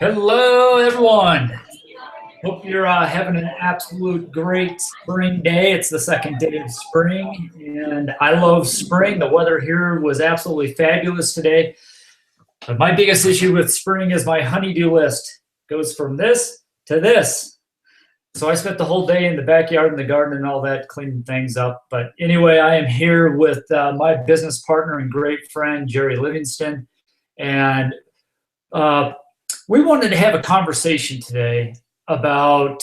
Hello, everyone. Hope you're having an absolute great spring day. It's the second day of spring, and I love spring. The weather here was absolutely fabulous today. But my biggest issue with spring is my honeydew list goes from this to this. So I spent the whole day in the backyard and the garden and all that cleaning things up. But anyway, I am here with my business partner and great friend, Jerry Livingston. And uh, we wanted to have a conversation today about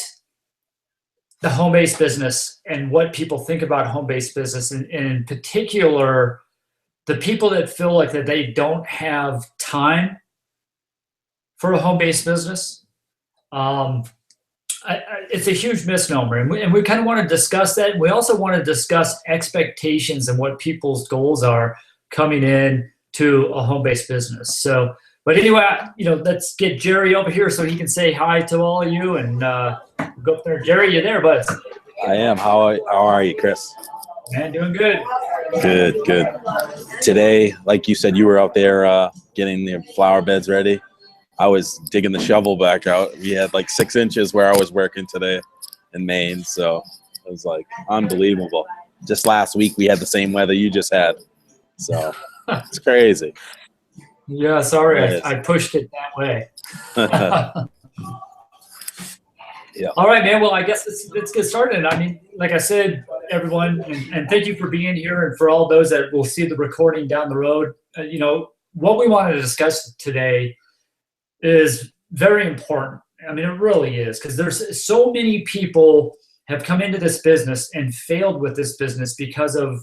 the home-based business and what people think about home-based business, and in particular, the people that feel like that they don't have time for a home-based business. It's a huge misnomer, and we kind of want to discuss that. We also want to discuss expectations and what people's goals are coming in to a home-based business. So, but anyway, let's get Jerry over here so he can say hi to all of you and go up there. Jerry, you there, bud? I am. How are you, Chris? Man, doing good. Good. Today, like you said, you were out there getting the flower beds ready. I was digging the shovel back out. We had like 6 inches where I was working today in Maine, so it was like unbelievable. Just last week we had the same weather you just had, so it's crazy. Yeah, sorry, I pushed it that way. Yeah. All right, man. Well, I guess let's get started. I mean, like I said, everyone, and thank you for being here, and for all those that will see the recording down the road. What we wanted to discuss today is very important. I mean, it really is, because there's so many people have come into this business and failed with this business because of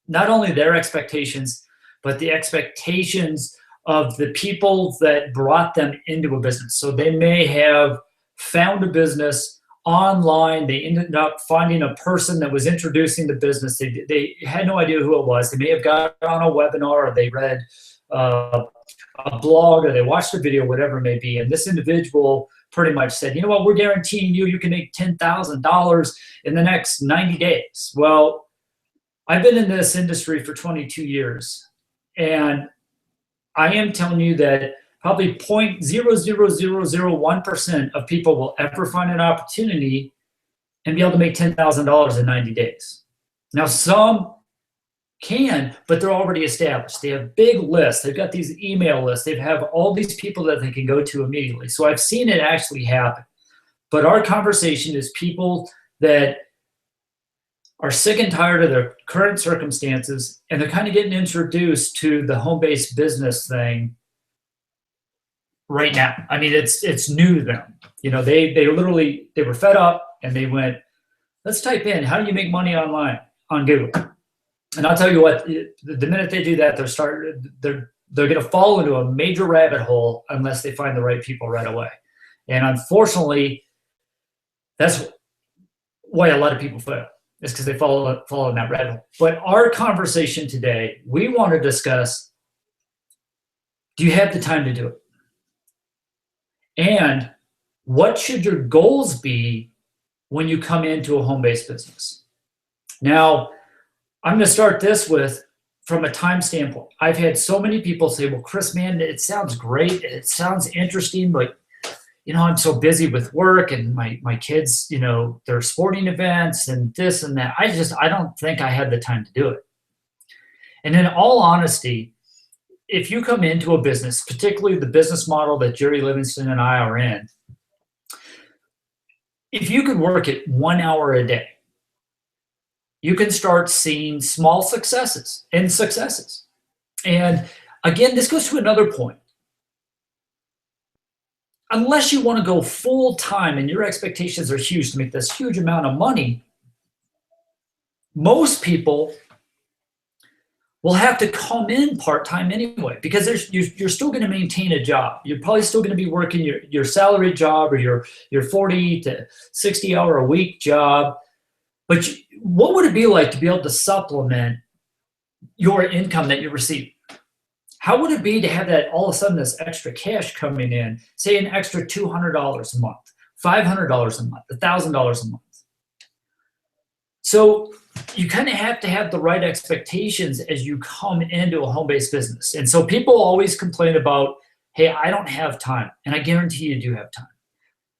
not only their expectations, but the expectations of the people that brought them into a business. So they may have found a business online. They ended up finding a person that was introducing the business. They had no idea who it was. They may have got on a webinar, or they read a blog, or they watched a video, whatever it may be. And this individual pretty much said, you know what, we're guaranteeing you can make $10,000 in the next 90 days. Well, I've been in this industry for 22 years. And I am telling you that probably 0.00001% of people will ever find an opportunity and be able to make $10,000 in 90 days. Now, some can, but they're already established. They have big lists. They've got these email lists. They have all these people that they can go to immediately. So I've seen it actually happen. But our conversation is people that are sick and tired of their current circumstances, and they're kind of getting introduced to the home-based business thing right now. I mean, it's new to them. They were fed up, and they went, let's type in, how do you make money online on Google? And I'll tell you what, the minute they do that, they're going to fall into a major rabbit hole unless they find the right people right away. And unfortunately, that's why a lot of people fail. It's because they follow in that rabbit hole. But our conversation today, we want to discuss, do you have the time to do it? And what should your goals be when you come into a home-based business? Now, I'm going to start this from a time standpoint. I've had so many people say, well, Chris, man, it sounds great. It sounds interesting, but I'm so busy with work and my kids, their sporting events and this and that. I don't think I had the time to do it. And in all honesty, if you come into a business, particularly the business model that Jerry Livingston and I are in, if you could work it 1 hour a day, you can start seeing small successes. And again, this goes to another point. Unless you want to go full time and your expectations are huge to make this huge amount of money, most people will have to come in part-time anyway, because you're still going to maintain a job. You're probably still going to be working your salaried job, or your 40 to 60 hour a week job. But what would it be like to be able to supplement your income that you receive? How would it be to have that all of a sudden, this extra cash coming in, say an extra $200 a month, $500 a month, $1,000 a month? So you kind of have to have the right expectations as you come into a home-based business. And so people always complain about hey, I don't have time. And I guarantee you do have time.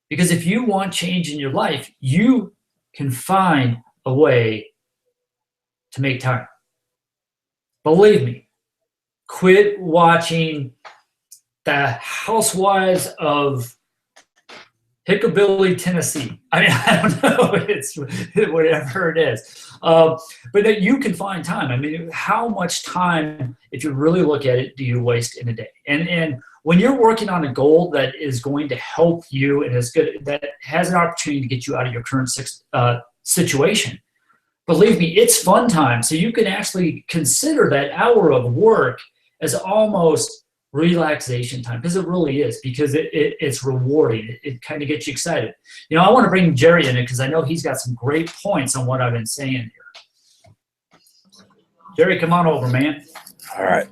Because if you want change in your life, you can find a way to make time. Believe me, quit watching the Housewives of Hickabilly, Tennessee. I mean, I don't know. It's whatever it is. But that you can find time. I mean, how much time, if you really look at it, do you waste in a day? And when you're working on a goal that is going to help you and is good, that has an opportunity to get you out of your current situation, believe me, it's fun time. So you can actually consider that hour of work as almost relaxation time, because it really is, because it's rewarding. It kind of gets you excited. You know, I want to bring Jerry in it because I know he's got some great points on what I've been saying here. Jerry, come on over, man. All right.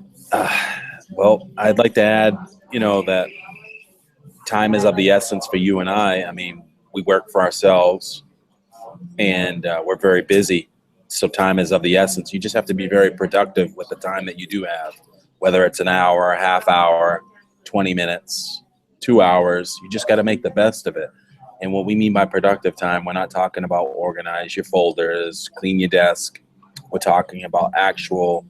Well, I'd like to add, you know, that time is of the essence for you and I. I mean, we work for ourselves and we're very busy. So time is of the essence. You just have to be very productive with the time that you do have, whether it's an hour, a half hour, 20 minutes, 2 hours. You just got to make the best of it. And what we mean by productive time, we're not talking about organize your folders, clean your desk. We're talking about actual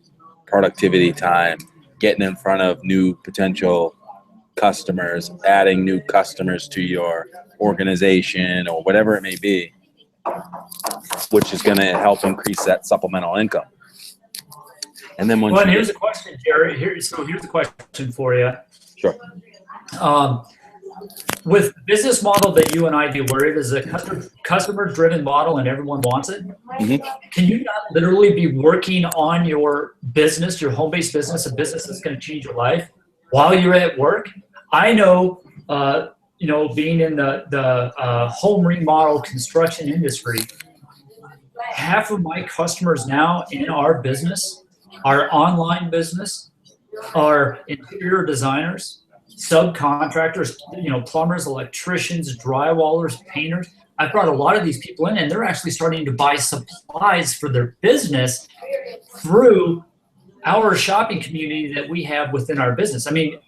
productivity time, getting in front of new potential customers, adding new customers to your organization or whatever it may be, which is going to help increase that supplemental income. And then Well, and here's a question, Jerry. Here's a question for you. Sure. With the business model that you and I do, where it is a customer-driven model and everyone wants it, can you not literally be working on your business, your home-based business, a business that's going to change your life while you're at work? I know, you know, being in the home remodel construction industry, half of my customers now in our business, our online business, are interior designers, subcontractors, you know, plumbers, electricians, drywallers, painters. I've brought a lot of these people in, and they're actually starting to buy supplies for their business through our shopping community that we have within our business. I mean,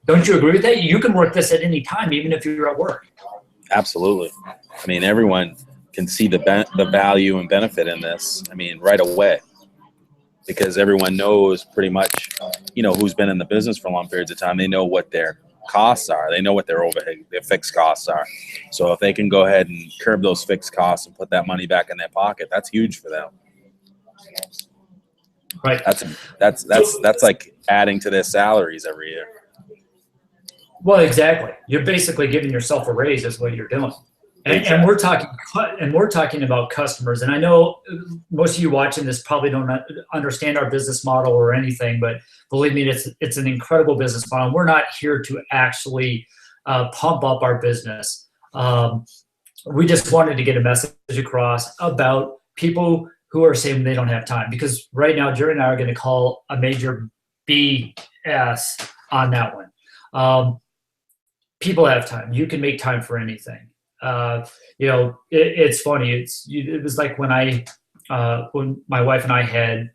don't you agree with that? You can work this at any time, even if you're at work. Absolutely. I mean, everyone can see the value and benefit in this. I mean, right away, because everyone knows pretty much, you know, who's been in the business for long periods of time. They know what their costs are. They know what their overhead, their fixed costs are. So if they can go ahead and curb those fixed costs and put that money back in their pocket, that's huge for them. Right. That's like adding to their salaries every year. Well, exactly. You're basically giving yourself a raise is what you're doing. And we're talking about customers. And I know most of you watching this probably don't understand our business model or anything, but believe me, it's an incredible business model. We're not here to actually pump up our business. We just wanted to get a message across about people who are saying they don't have time, because right now Jerry and I are going to call a major BS on that one. People have time. You can make time for anything. You know, it's funny. It was like when my wife and I had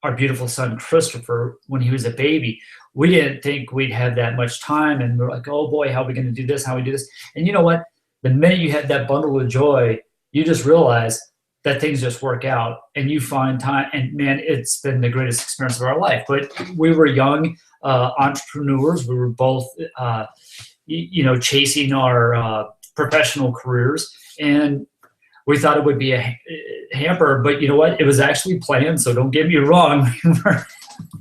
our beautiful son Christopher when he was a baby. We didn't think we'd have that much time, and we're like, oh boy, how are we going to do this? How we do this? And you know what? The minute you had that bundle of joy, you just realize that things just work out, and you find time. And man, it's been the greatest experience of our life. But we were young entrepreneurs. We were both, you know, chasing our professional careers, and we thought it would be a hamper, but you know what? It was actually planned, so don't get me wrong.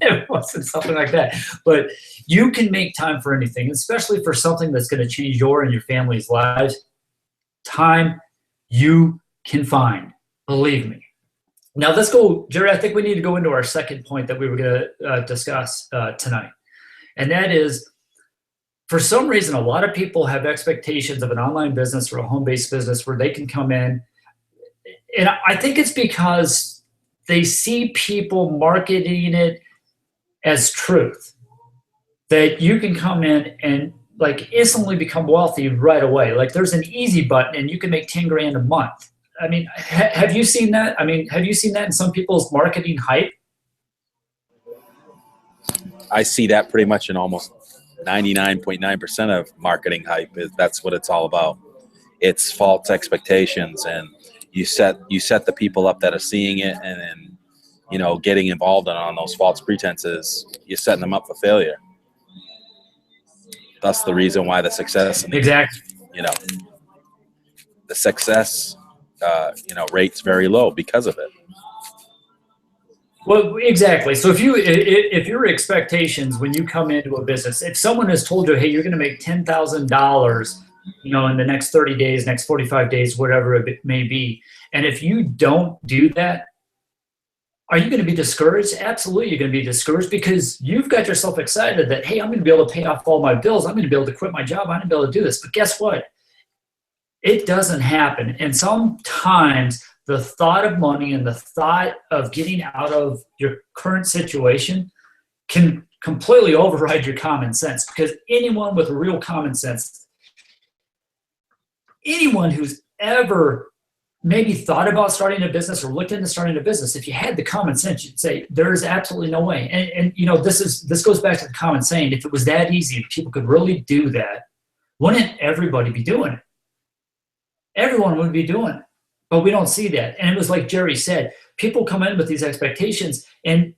It wasn't something like that. But you can make time for anything, especially for something that's going to change your and your family's lives. Time you can find, believe me. Now let's go, Jerry, I think we need to go into our second point that we were going to discuss tonight. And that is, for some reason, a lot of people have expectations of an online business or a home-based business where they can come in. And I think it's because they see people marketing it as truth, that you can come in and like instantly become wealthy right away. Like there's an easy button and you can make 10 grand a month. I mean, have you seen that? I mean, have you seen that in some people's marketing hype? I see that pretty much in almost 99.9% of marketing hype that's what it's all about. It's false expectations, and you set the people up that are seeing it, and then, you know, getting involved on those false pretenses, you're setting them up for failure. That's the reason why the success, Exactly. you know, the success, you know, rate's very low because of it. Well, exactly. So if your expectations when you come into a business, if someone has told you, hey, you're going to make $10,000, you know, in the next 30 days, next 45 days, whatever it may be, and if you don't do that, are you going to be discouraged? Absolutely, you're going to be discouraged because you've got yourself excited that, hey, I'm going to be able to pay off all my bills. I'm going to be able to quit my job. I'm going to be able to do this. But guess what? It doesn't happen. And sometimes the thought of money and the thought of getting out of your current situation can completely override your common sense, because anyone with real common sense, anyone who's ever maybe thought about starting a business or looked into starting a business, if you had the common sense, you'd say there is absolutely no way. And you know, this goes back to the common saying, if it was that easy, if people could really do that, wouldn't everybody be doing it? Everyone would be doing it. But we don't see that. And it was like Jerry said, people come in with these expectations, and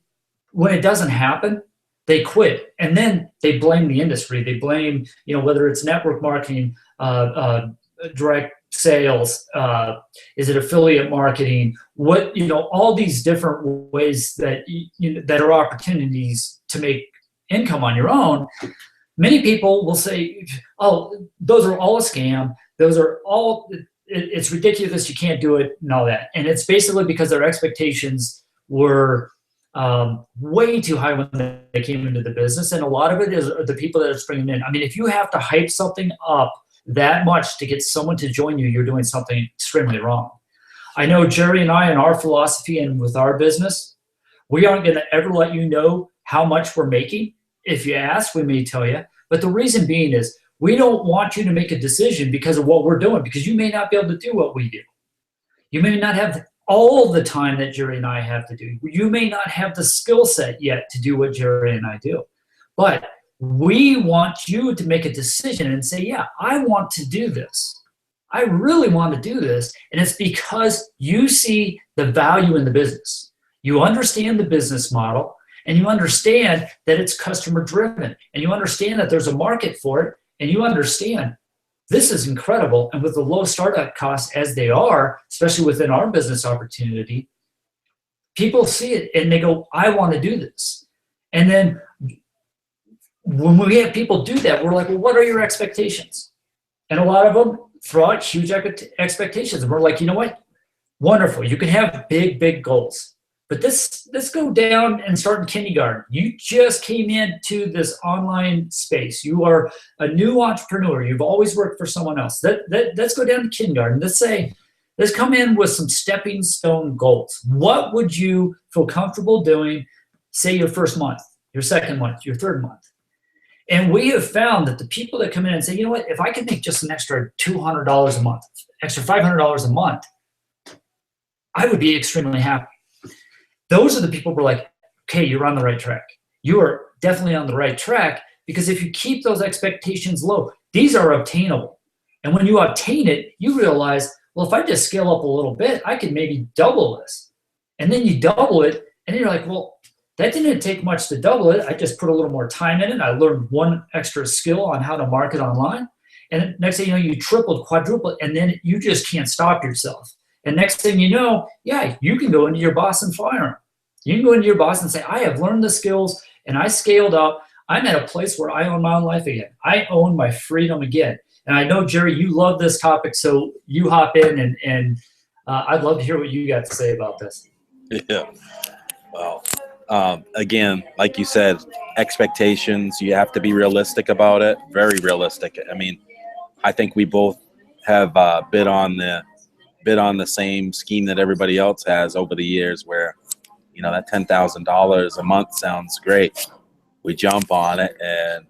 when it doesn't happen, they quit. And then they blame the industry. They blame, you know, whether it's network marketing, direct sales, is it affiliate marketing, what, you know, all these different ways that, you know, that are opportunities to make income on your own. Many people will say, oh, those are all a scam. Those are all, it's ridiculous, you can't do it, and all that. And it's basically because their expectations were way too high when they came into the business. And a lot of it is the people that are bringing in. I mean, if you have to hype something up that much to get someone to join you, you're doing something extremely wrong. I know Jerry and I, in our philosophy and with our business, we aren't going to ever let you know how much we're making. If you ask, we may tell you. But the reason being is, we don't want you to make a decision because of what we're doing, because you may not be able to do what we do. You may not have all the time that Jerry and I have to do. You may not have the skill set yet to do what Jerry and I do. But we want you to make a decision and say, yeah, I want to do this. I really want to do this. And it's because you see the value in the business. You understand the business model, and you understand that it's customer driven, and you understand that there's a market for it. And you understand this is incredible. And with the low startup costs as they are, especially within our business opportunity, people see it and they go, I want to do this. And then when we have people do that, we're like, well, what are your expectations? And a lot of them throw out huge expectations. And we're like, you know what? Wonderful. You can have big, big goals. But let's go down and start in kindergarten. You just came into this online space. You are a new entrepreneur. You've always worked for someone else. Let's go down to kindergarten. Let's come in with some stepping stone goals. What would you feel comfortable doing, say, your first month, your second month, your third month? And we have found that the people that come in and say, you know what, if I could make just an extra $200 a month, extra $500 a month, I would be extremely happy. Those are the people who are like, okay, you're on the right track. You are definitely on the right track, because if you keep those expectations low, these are obtainable. And when you obtain it, you realize, well, if I just scale up a little bit, I could maybe double this. And then you double it, and you're like, well, that didn't take much to double it. I just put a little more time in it. I learned one extra skill on how to market online. And next thing you know, you tripled, quadrupled, and then you just can't stop yourself. And next thing you know, yeah, you can go into your boss and fire him. You can go into your boss and say, I have learned the skills and I scaled up. I'm at a place where I own my own life again. I own my freedom again. And I know, Jerry, you love this topic, so you hop in and I'd love to hear what you got to say about this. Yeah. Well, again, like you said, expectations, you have to be realistic about it, very realistic. I mean, I think we both have bid on the same scheme that everybody else has over the years, where, you know, that $10,000 a month sounds great. We jump on it, and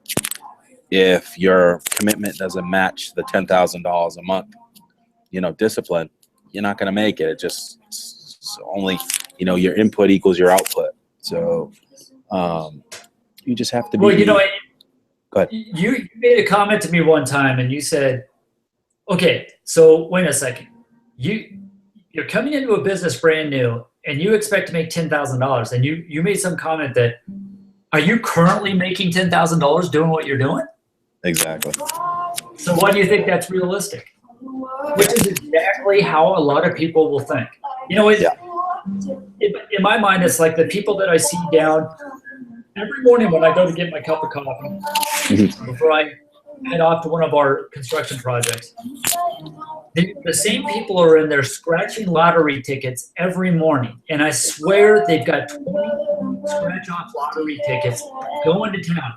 if your commitment doesn't match the $10,000 a month, you know, discipline, you're not going to make it. It just only, you know, your input equals your output. So you just have to be. Well, you know, Go ahead. You made a comment to me one time, and you said, "Okay, so wait a second. You're coming into a business brand new, and you expect to make $10,000, and you made some comment that, are you currently making $10,000 doing what you're doing?" Exactly. So why do you think that's realistic? Which is exactly how a lot of people will think. You know, in my mind, it's like the people that I see down every morning when I go to get my cup of coffee before I head off to one of our construction projects. The same people are in there scratching lottery tickets every morning, and I swear they've got 20 scratch-off lottery tickets going to town.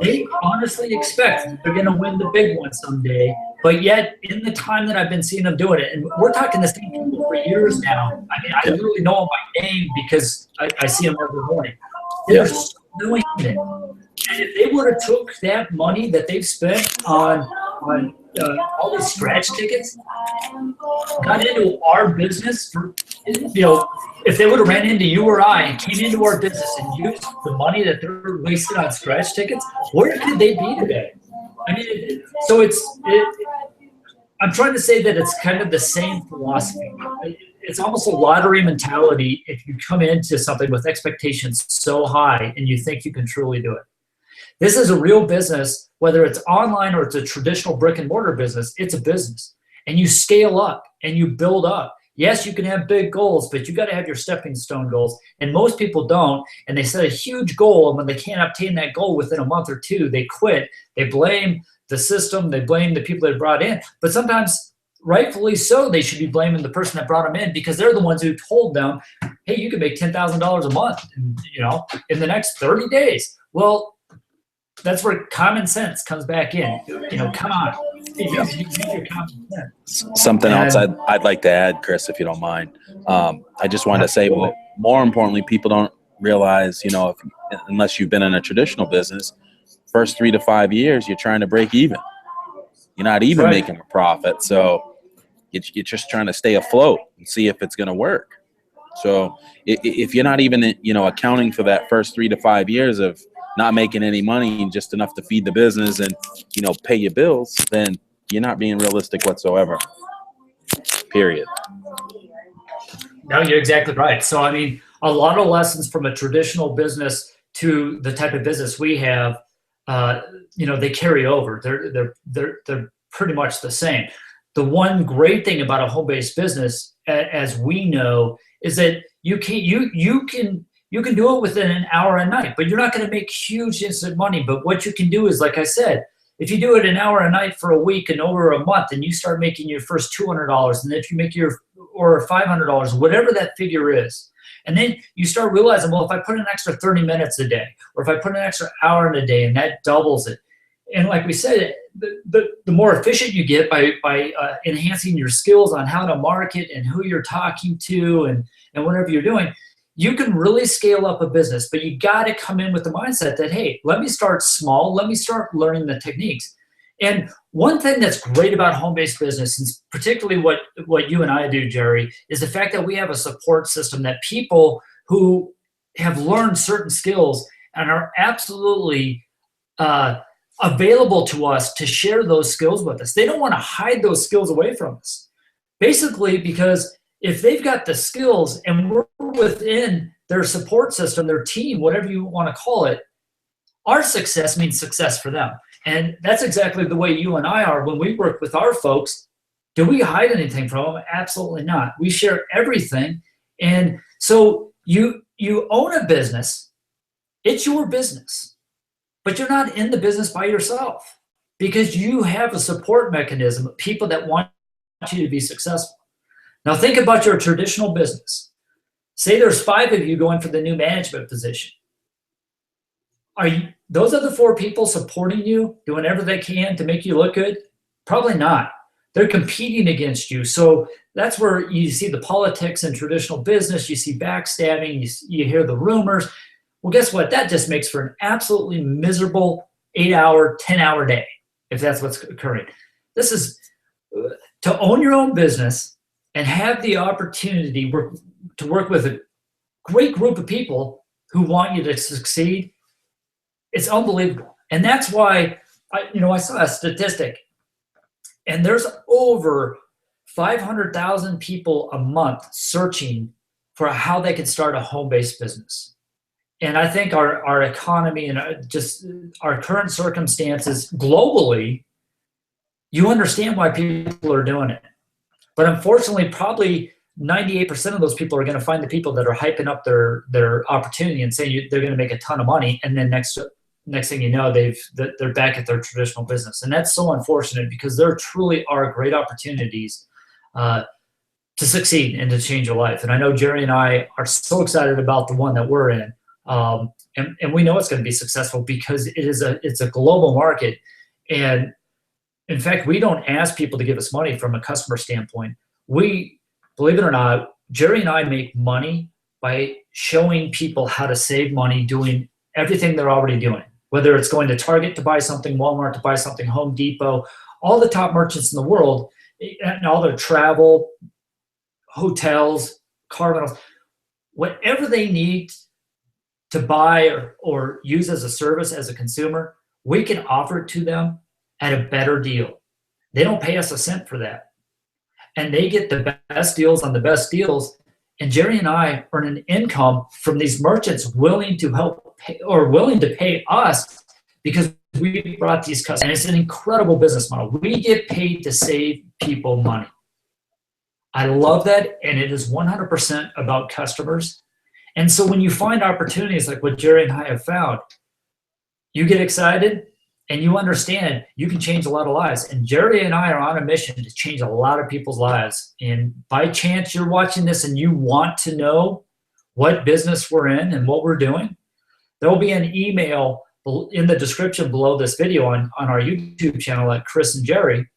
They honestly expect they're going to win the big one someday, but yet in the time that I've been seeing them doing it, and we're talking the same people for years now. I mean, I literally know them by name because I see them every morning. They're still doing it. And if they would have took that money that they've spent on all these scratch tickets, got into our business for, if they would have ran into you or I and came into our business and used the money that they're wasting on scratch tickets, where could they be today? I mean, I'm trying to say that it's kind of the same philosophy. It's almost a lottery mentality if you come into something with expectations so high and you think you can truly do it. This is a real business, whether it's online or it's a traditional brick and mortar business, it's a business. And you scale up and you build up. Yes, you can have big goals, but you got to have your stepping stone goals. And most people don't. And they set a huge goal. And when they can't obtain that goal within a month or two, they quit. They blame the system. They blame the people they brought in. But sometimes, rightfully so, they should be blaming the person that brought them in, because they're the ones who told them, hey, you can make $10,000 a month, in the next 30 days. Well, that's where common sense comes back in. Come on. Use your common sense. Something else I'd like to add, Chris, if you don't mind. I just wanted to say, more importantly, people don't realize, unless you've been in a traditional business, first 3 to 5 years, you're trying to break even. You're not even making a profit. So you're just trying to stay afloat and see if it's going to work. So if you're not even, accounting for that first 3 to 5 years of not making any money, just enough to feed the business and, pay your bills, then you're not being realistic whatsoever. Period. No, you're exactly right. So, I mean, a lot of lessons from a traditional business to the type of business we have, they carry over. They're pretty much the same. The one great thing about a home-based business, as we know, is that you can do it within an hour a night, but you're not going to make huge instant money. But what you can do is, like I said, if you do it an hour a night for a week and over a month, and you start making your first $200, and if you make or $500, whatever that figure is, and then you start realizing, well, if I put an extra 30 minutes a day, or if I put an extra hour in a day, and that doubles it. And like we said, the more efficient you get by enhancing your skills on how to market and who you're talking to and whatever you're doing, you can really scale up a business. But you got to come in with the mindset that, hey, let me start small. Let me start learning the techniques. And one thing that's great about home-based business, and particularly what you and I do, Jerry, is the fact that we have a support system that people who have learned certain skills and are absolutely available to us to share those skills with us. They don't want to hide those skills away from us. Basically, because if they've got the skills and we're within their support system, their team, whatever you want to call it, our success means success for them. And that's exactly the way you and I are when we work with our folks. Do we hide anything from them? Absolutely not. We share everything. And so you own a business. It's your business. But you're not in the business by yourself, because you have a support mechanism of people that want you to be successful. Now think about your traditional business. Say there's 5 of you going for the new management position. Are those other 4 people supporting you, doing everything they can to make you look good? Probably not. They're competing against you. So that's where you see the politics in traditional business. You see backstabbing. You hear the rumors. Well, guess what? That just makes for an absolutely miserable 8-hour, 10-hour day, if that's what's occurring. This is to own your own business and have the opportunity to work with a great group of people who want you to succeed. It's unbelievable. And that's why I saw a statistic, and there's over 500,000 people a month searching for how they can start a home-based business. And I think our economy and just our current circumstances globally, you understand why people are doing it. But unfortunately, probably 98% of those people are going to find the people that are hyping up their opportunity and saying they're going to make a ton of money, and then next thing you know, they're back at their traditional business. And that's so unfortunate, because there truly are great opportunities to succeed and to change your life. And I know Jerry and I are so excited about the one that we're in. And we know it's going to be successful because it's a global market. And in fact, we don't ask people to give us money from a customer standpoint. We, believe it or not, Jerry and I make money by showing people how to save money doing everything they're already doing. Whether it's going to Target to buy something, Walmart to buy something, Home Depot, all the top merchants in the world, and all their travel, hotels, car rentals, whatever they need to buy or use as a service as a consumer, we can offer it to them at a better deal. They don't pay us a cent for that. And they get the best deals on the best deals. And Jerry and I earn an income from these merchants willing to help pay, or willing to pay us, because we brought these customers. And it's an incredible business model. We get paid to save people money. I love that. And it is 100% about customers. And so when you find opportunities like what Jerry and I have found, you get excited and you understand you can change a lot of lives. And Jerry and I are on a mission to change a lot of people's lives. And by chance you're watching this and you want to know what business we're in and what we're doing, there will be an email in the description below this video on our YouTube channel at Chris and Jerry,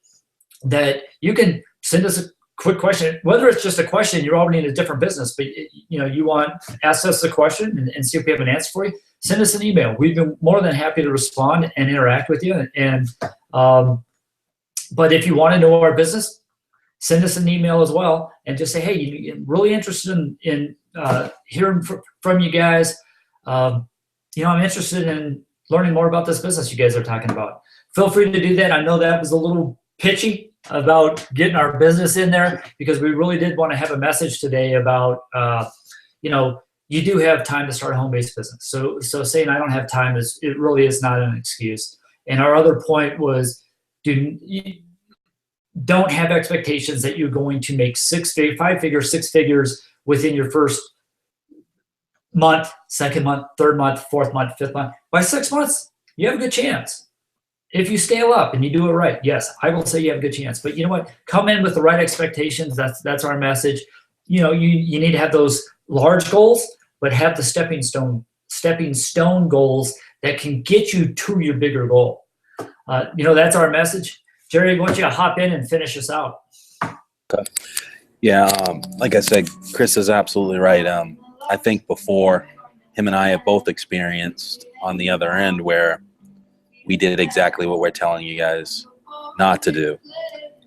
that you can send us a quick question, whether it's just a question, you're already in a different business, but you want ask us a question and see if we have an answer for you. Send us an email. We've been more than happy to respond and interact with you. And but if you want to know our business, send us an email as well, and just say, hey, you're really interested in hearing from you guys. I'm interested in learning more about this business you guys are talking about. Feel free to do that. I know that was a little pitchy about getting our business in there, because we really did want to have a message today about, you do have time to start a home-based business. So saying I don't have time it really is not an excuse. And our other point was, don't have expectations that you're going to make 6 figures within your first month, second month, third month, fourth month, fifth month. By 6 months, you have a good chance. If you scale up and you do it right, yes, I will say you have a good chance. But you know what? Come in with the right expectations. That's our message. You need to have those large goals, but have the stepping stone goals that can get you to your bigger goal. That's our message. Jerry, why don't you hop in and finish us out? Okay. Yeah, like I said, Chris is absolutely right. I think before, him and I have both experienced on the other end where we did exactly what we're telling you guys not to do.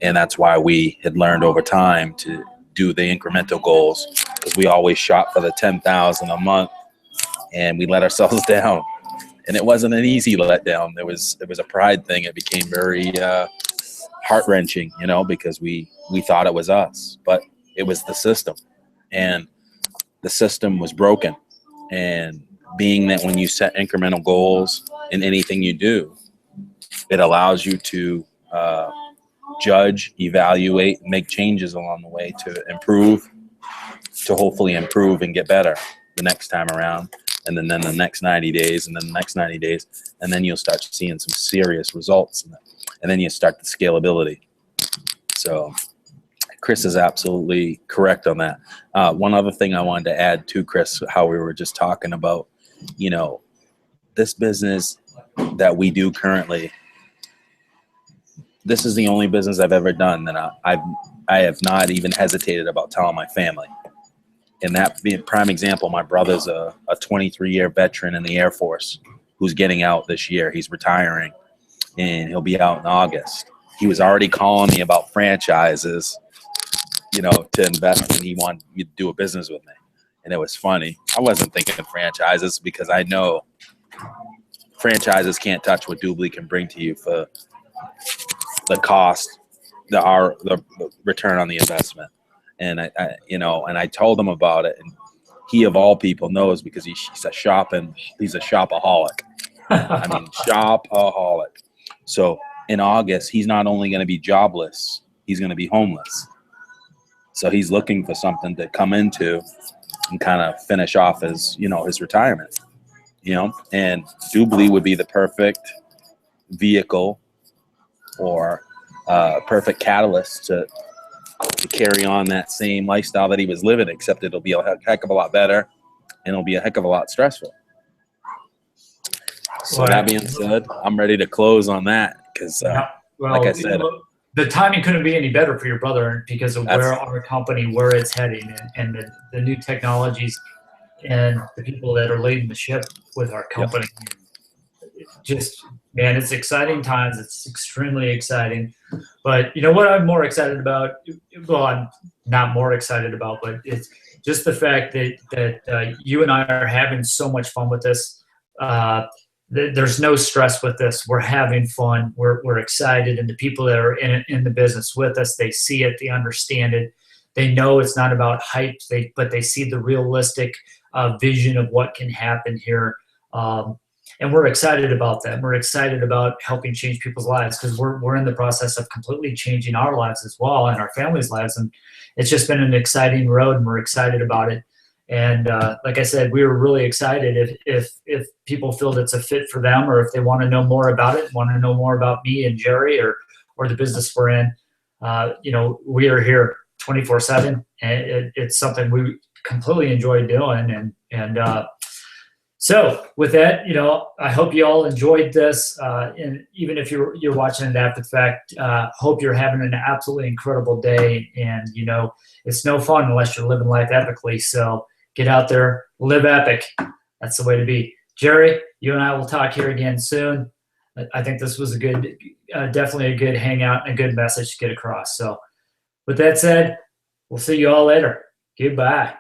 And that's why we had learned over time to do the incremental goals, because we always shot for the 10,000 a month and we let ourselves down. And it wasn't an easy letdown. It was a pride thing. It became very heart-wrenching, because we thought it was us, but it was the system. And the system was broken. And being that when you set incremental goals in anything you do, it allows you to judge, evaluate, make changes along the way to hopefully improve and get better the next time around. And then the next 90 days, and then the next 90 days, and then you'll start seeing some serious results. And then you start the scalability. So Chris is absolutely correct on that. One other thing I wanted to add to Chris, how we were just talking about, this business that we do currently, this is the only business I've ever done that I have not even hesitated about telling my family. And that being a prime example, my brother's a 23-year veteran in the Air Force who's getting out this year. He's retiring, and he'll be out in August. He was already calling me about franchises, to invest, and he wanted me to do a business with me. And it was funny. I wasn't thinking of franchises because I know franchises can't touch what Dubli can bring to you for the cost, the return on the investment. And I told him about it, and he of all people knows, because he's a shopaholic. I mean, shopaholic. So in August, he's not only going to be jobless, he's going to be homeless. So he's looking for something to come into and kind of finish off his retirement, and Dubli would be the perfect vehicle or perfect catalyst to carry on that same lifestyle that he was living, except it'll be a heck of a lot better and it'll be a heck of a lot stressful. So that being said, I'm ready to close on that because, like I said, the timing couldn't be any better for your brother because of where our company, where it's heading, and the new technologies and the people that are leading the ship with our company. Yep. Just, man, it's exciting times. It's extremely exciting. But you know what I'm more excited about? Well, I'm not more excited about, but it's just the fact that you and I are having so much fun with this. There's no stress with this. We're having fun. We're excited, and the people that are in the business with us, they see it, they understand it, they know it's not about hype. But they see the realistic vision of what can happen here, and we're excited about that. We're excited about helping change people's lives because we're in the process of completely changing our lives as well and our families' lives, and it's just been an exciting road, and we're excited about it. And like I said, we were really excited if people feel it's a fit for them, or if they want to know more about it, want to know more about me and Jerry or the business we're in. We are here 24/7, and it's something we completely enjoy doing. And so with that, I hope you all enjoyed this. And even if you're watching it after the fact, hope you're having an absolutely incredible day. And it's no fun unless you're living life epically. So get out there, live epic. That's the way to be. Jerry, you and I will talk here again soon. I think this was definitely a good hangout and a good message to get across. So with that said, we'll see you all later. Goodbye.